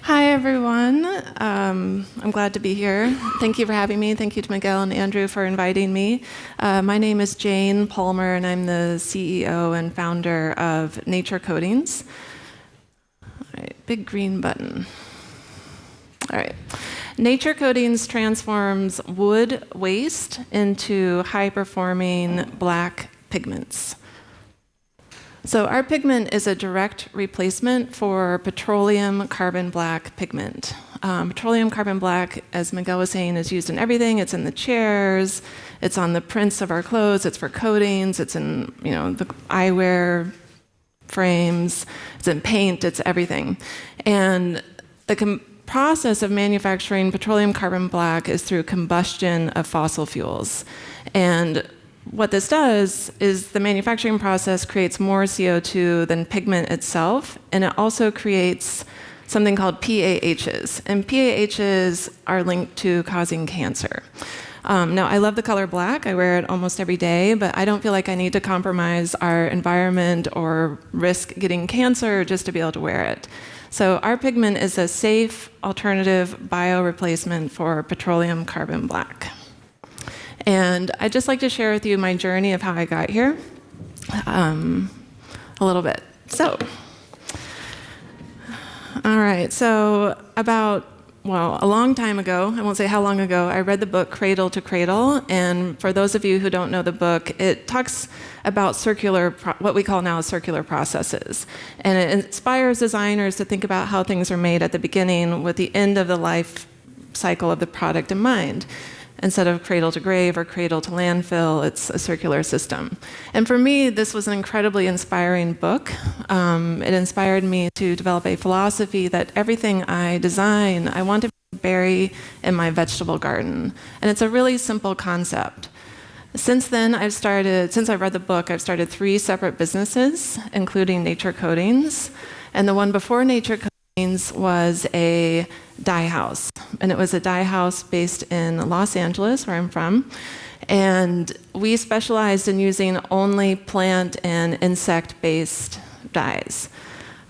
Hi, everyone. I'm glad to be here. Thank you for having me. Thank you to Miguel and Andrew for inviting me. My name is Jane Palmer, and I'm the CEO and founder of Nature Coatings. All right, big green button. All right. Nature Coatings transforms wood waste into high-performing black pigments. So our pigment is a direct replacement for petroleum carbon black pigment. Petroleum carbon black, as Miguel was saying, is used in everything. It's in the chairs, it's on the prints of our clothes, it's for coatings, it's in the eyewear frames, it's in paint, it's everything. And the process of manufacturing petroleum carbon black is through combustion of fossil fuels. And what this does is the manufacturing process creates more CO2 than pigment itself, and it also creates something called PAHs. And PAHs are linked to causing cancer. Now, I love the color black. I wear it almost every day, but I don't feel like I need to compromise our environment or risk getting cancer just to be able to wear it. So our pigment is a safe alternative bio-replacement for petroleum carbon black. And I'd just like to share with you my journey of how I got here a little bit. So, all right, so a long time ago, I won't say how long ago, I read the book Cradle to Cradle. And for those of you who don't know the book, it talks about what we call now circular processes. And it inspires designers to think about how things are made at the beginning with the end of the life cycle of the product in mind. Instead of cradle to grave or cradle to landfill, it's a circular system. And for me, this was an incredibly inspiring book. It inspired me to develop a philosophy that everything I design, I want to bury in my vegetable garden. And it's a really simple concept. Since then, since I read the book, I've started 3 separate businesses, including Nature Coatings. And the one before Nature Coatings was a dye house. And it was a dye house based in Los Angeles, where I'm from. And we specialized in using only plant and insect-based dyes.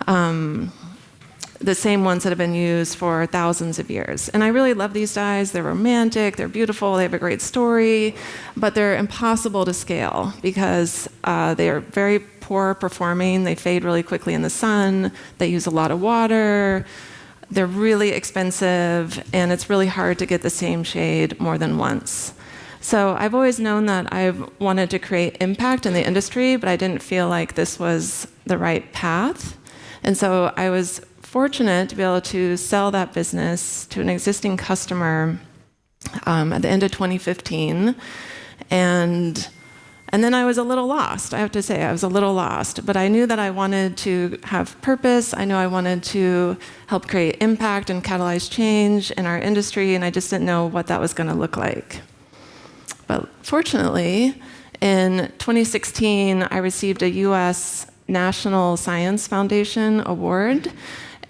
The same ones that have been used for thousands of years. And I really love these dyes. They're romantic, they're beautiful, they have a great story, but they're impossible to scale because they are very poor performing. They fade really quickly in the sun. They use a lot of water. They're really expensive, and it's really hard to get the same shade more than once. So I've always known that I've wanted to create impact in the industry, but I didn't feel like this was the right path. And so I was fortunate to be able to sell that business to an existing customer at the end of 2015. And then I was a little lost. I have to say, I was a little lost. But I knew that I wanted to have purpose. I knew I wanted to help create impact and catalyze change in our industry, and I just didn't know what that was going to look like. But fortunately, in 2016, I received a U.S. National Science Foundation award,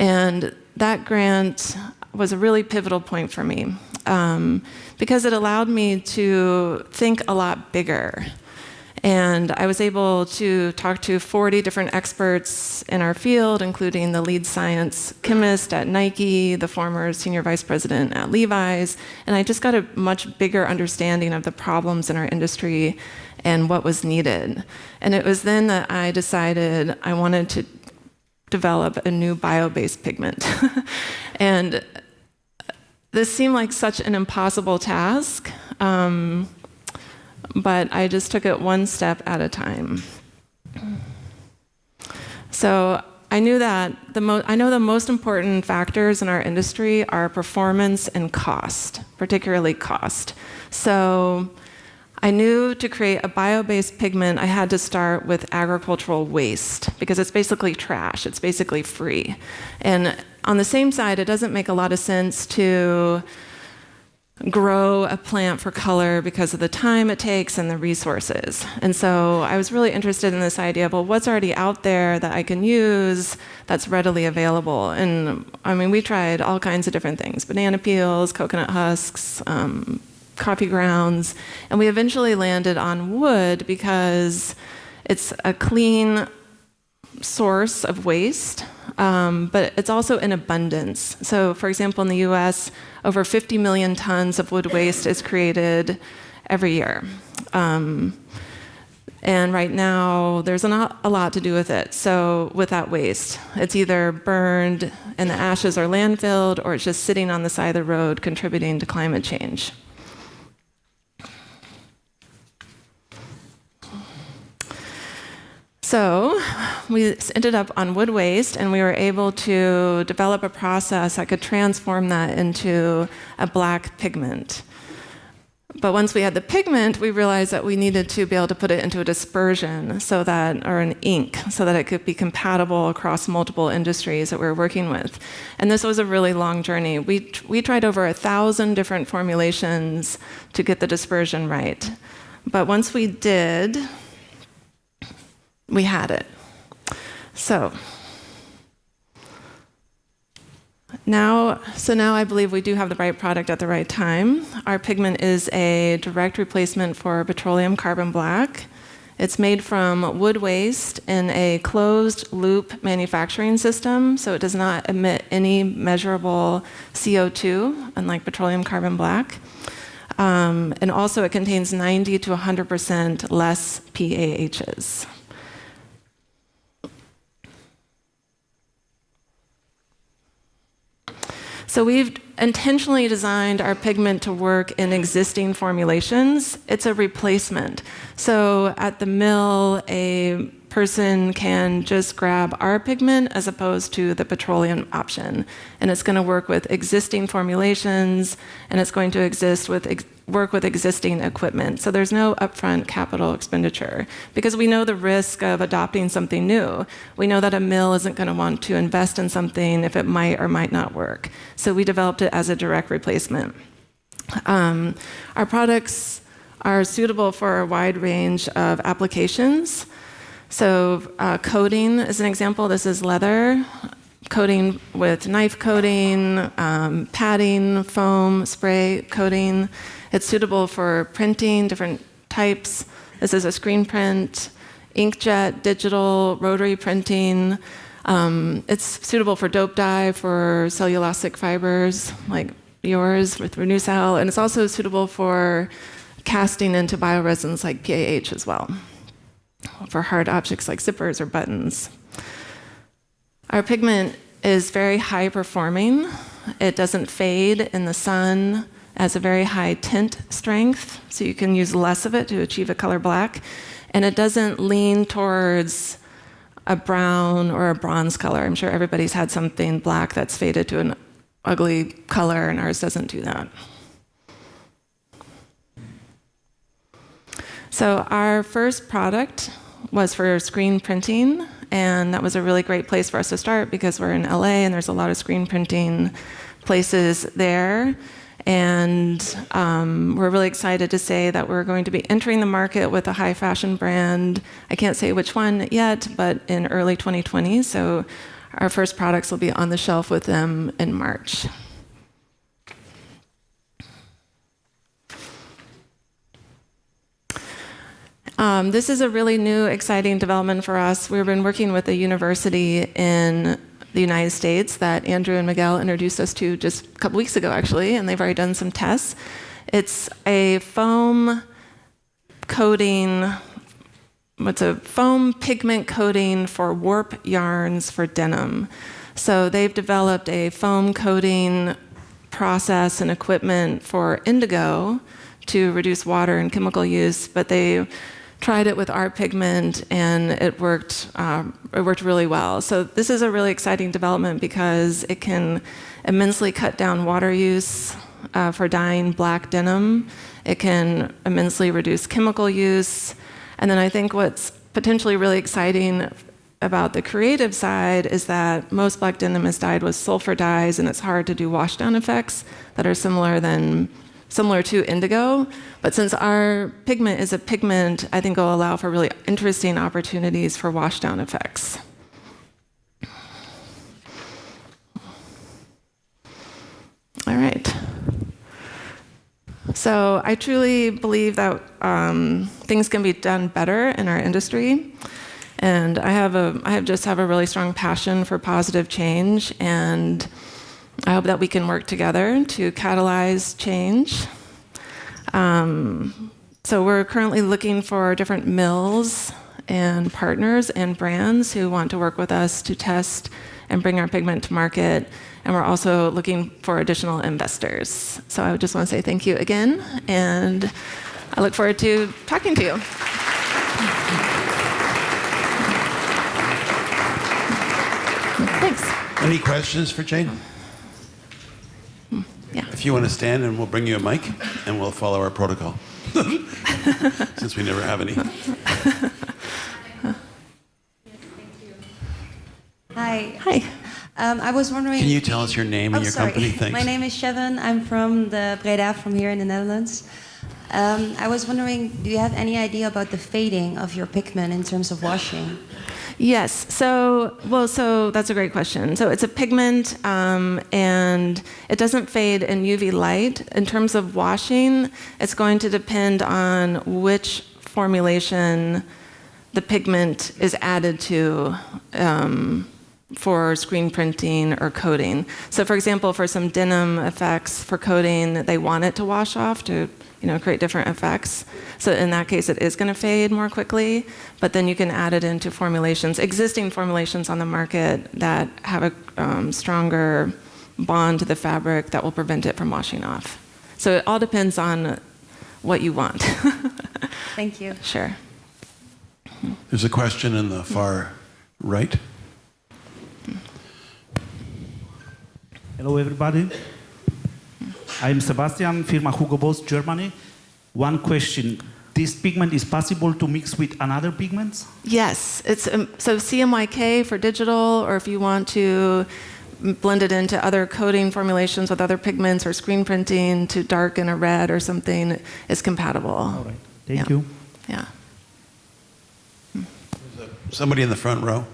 and that grant was a really pivotal point for me because it allowed me to think a lot bigger. And I was able to talk to 40 different experts in our field, including the lead science chemist at Nike, the former senior vice president at Levi's, and I just got a much bigger understanding of the problems in our industry and what was needed. And it was then that I decided I wanted to develop a new bio-based pigment. And this seemed like such an impossible task. But I just took it one step at a time. So I knew that I know the most important factors in our industry are performance and cost, particularly cost. So I knew to create a bio-based pigment, I had to start with agricultural waste because it's basically trash. It's basically free. And on the same side, it doesn't make a lot of sense to grow a plant for color because of the time it takes and the resources. And so I was really interested in this idea of, well, what's already out there that I can use that's readily available? And I mean, we tried all kinds of different things, banana peels, coconut husks, coffee grounds, and we eventually landed on wood because it's a clean source of waste. but it's also in abundance. So, for example, in the US, over 50 million tons of wood waste is created every year. And right now, there's not a lot to do with it. So with that waste, it's either burned and the ashes are landfilled, or it's just sitting on the side of the road contributing to climate change. So we ended up on wood waste, and we were able to develop a process that could transform that into a black pigment. But once we had the pigment, we realized that we needed to be able to put it into a dispersion or an ink, so that it could be compatible across multiple industries that we were working with. And this was a really long journey. We tried over 1,000 different formulations to get the dispersion right. But once we did, we had it. So now I believe we do have the right product at the right time. Our pigment is a direct replacement for petroleum carbon black. It's made from wood waste in a closed loop manufacturing system, so it does not emit any measurable CO2, unlike petroleum carbon black. And also it contains 90 to 100% less PAHs. So we've intentionally designed our pigment to work in existing formulations. It's a replacement. So at the mill, a person can just grab our pigment as opposed to the petroleum option. And it's going to work with existing formulations, and it's going to work with existing equipment. So there's no upfront capital expenditure, because we know the risk of adopting something new. We know that a mill isn't going to want to invest in something if it might or might not work. So we developed it as a direct replacement. Our products are suitable for a wide range of applications. So coating is an example. This is leather. Coating with knife coating, padding, foam, spray coating. It's suitable for printing, different types. This is a screen print, inkjet, digital, rotary printing. It's suitable for dope dye, for cellulosic fibers, like yours with Renewcell. And it's also suitable for casting into bioresins like PAH as well, for hard objects like zippers or buttons. Our pigment is very high performing. It doesn't fade in the sun, has a very high tint strength, so you can use less of it to achieve a color black. And it doesn't lean towards a brown or a bronze color. I'm sure everybody's had something black that's faded to an ugly color, and ours doesn't do that. So our first product was for screen printing, and that was a really great place for us to start because we're in LA and there's a lot of screen printing places there. And we're really excited to say that we're going to be entering the market with a high fashion brand. I can't say which one yet, but in early 2020. So our first products will be on the shelf with them in March. This is a really new, exciting development for us. We've been working with a university in the United States that Andrew and Miguel introduced us to just a couple weeks ago, actually, and they've already done some tests. It's a foam coating, it's a foam pigment coating for warp yarns for denim. So they've developed a foam coating process and equipment for indigo to reduce water and chemical use, but they tried it with our pigment, and it worked really well. So this is a really exciting development because it can immensely cut down water use for dyeing black denim. It can immensely reduce chemical use. And then I think what's potentially really exciting about the creative side is that most black denim is dyed with sulfur dyes, and it's hard to do washdown effects that are similar to indigo. But since our pigment is a pigment, I think it'll allow for really interesting opportunities for washdown effects. All right. So I truly believe that things can be done better in our industry. And I just have a really strong passion for positive change, and I hope that we can work together to catalyze change. So we're currently looking for different mills and partners and brands who want to work with us to test and bring our pigment to market. And we're also looking for additional investors. So I just want to say thank you again, and I look forward to talking to you. Thanks. Any questions for Jane? Yeah. If you want to stand, and we'll bring you a mic, and we'll follow our protocol, since we never have any. Hi. Hi. I was wondering... Can you tell us your name and your company? Thanks. My name is Shevan. I'm from the Breda, from here in the Netherlands. I was wondering, do you have any idea about the fading of your pigment in terms of washing? Yes. So that's a great question. So it's a pigment, and it doesn't fade in UV light. In terms of washing, it's going to depend on which formulation the pigment is added to for screen printing or coating. So for example, for some denim effects for coating, they want it to wash off to create different effects. So in that case, it is going to fade more quickly, but then you can add it into formulations, existing formulations on the market that have a stronger bond to the fabric that will prevent it from washing off. So it all depends on what you want. Thank you. Sure. There's a question in the far right. Hello, everybody. I'm Sebastian, firma Hugo Boss, Germany. One question. This pigment is possible to mix with another pigments? Yes. It's so CMYK for digital, or if you want to blend it into other coating formulations with other pigments or screen printing to darken a red or something, is compatible. All right. Thank you. Yeah. Somebody in the front row.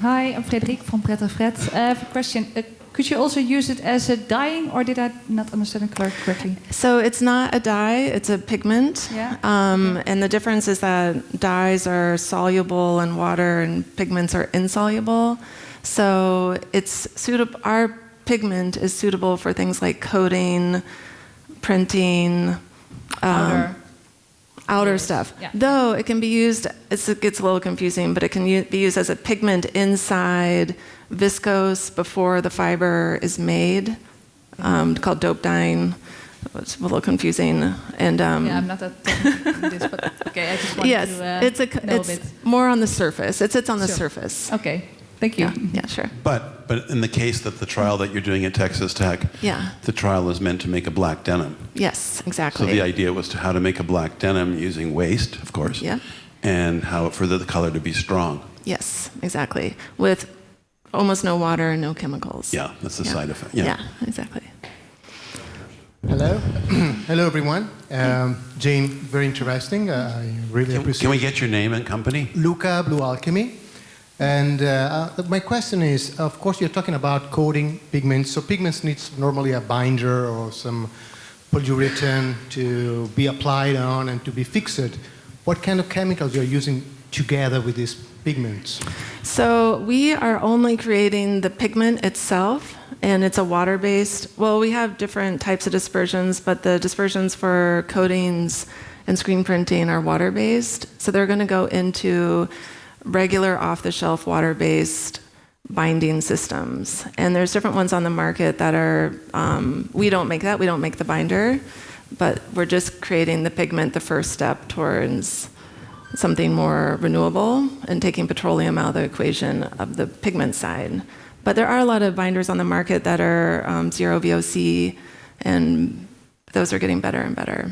Hi, I'm Frederik from Pret a Fret. I have a question. Could you also use it as a dyeing, or did I not understand it correctly? So it's not a dye, it's a pigment. Yeah. And the difference is that dyes are soluble in water and pigments are insoluble. So our pigment is suitable for things like coating, printing, outer stuff. Yeah. Though it can be used, it gets a little confusing, but it can be used as a pigment inside viscose before the fiber is made, called dope dyeing. It's a little confusing. And yeah, I'm not that technical in this, but okay, I just want to know a bit. More on the surface. It sits on the Sure. surface. Okay, thank you. Yeah, sure. But in the case that the trial that you're doing at Texas Tech, the trial is meant to make a black denim. Yes, exactly. So the idea was how to make a black denim using waste, of course, and for the color to be strong. Yes, exactly. With almost no water and no chemicals. Yeah, that's the side effect. Yeah, exactly. Hello. Hello, everyone. Jane, very interesting. I really appreciate it. Can we get your name and company? Luca, Blue Alchemy. And my question is, of course, you're talking about coating pigments. So pigments needs normally a binder or some polyurethane to be applied on and to be fixed. What kind of chemicals you're using together with these pigments? So we are only creating the pigment itself, and it's a water-based. Well, we have different types of dispersions, but the dispersions for coatings and screen printing are water-based. So they're going to go into regular off-the-shelf water-based binding systems. And there's different ones on the market that are, we don't make that, we don't make the binder, but we're just creating the pigment, the first step towards something more renewable and taking petroleum out of the equation of the pigment side. But there are a lot of binders on the market that are zero VOC, and those are getting better and better.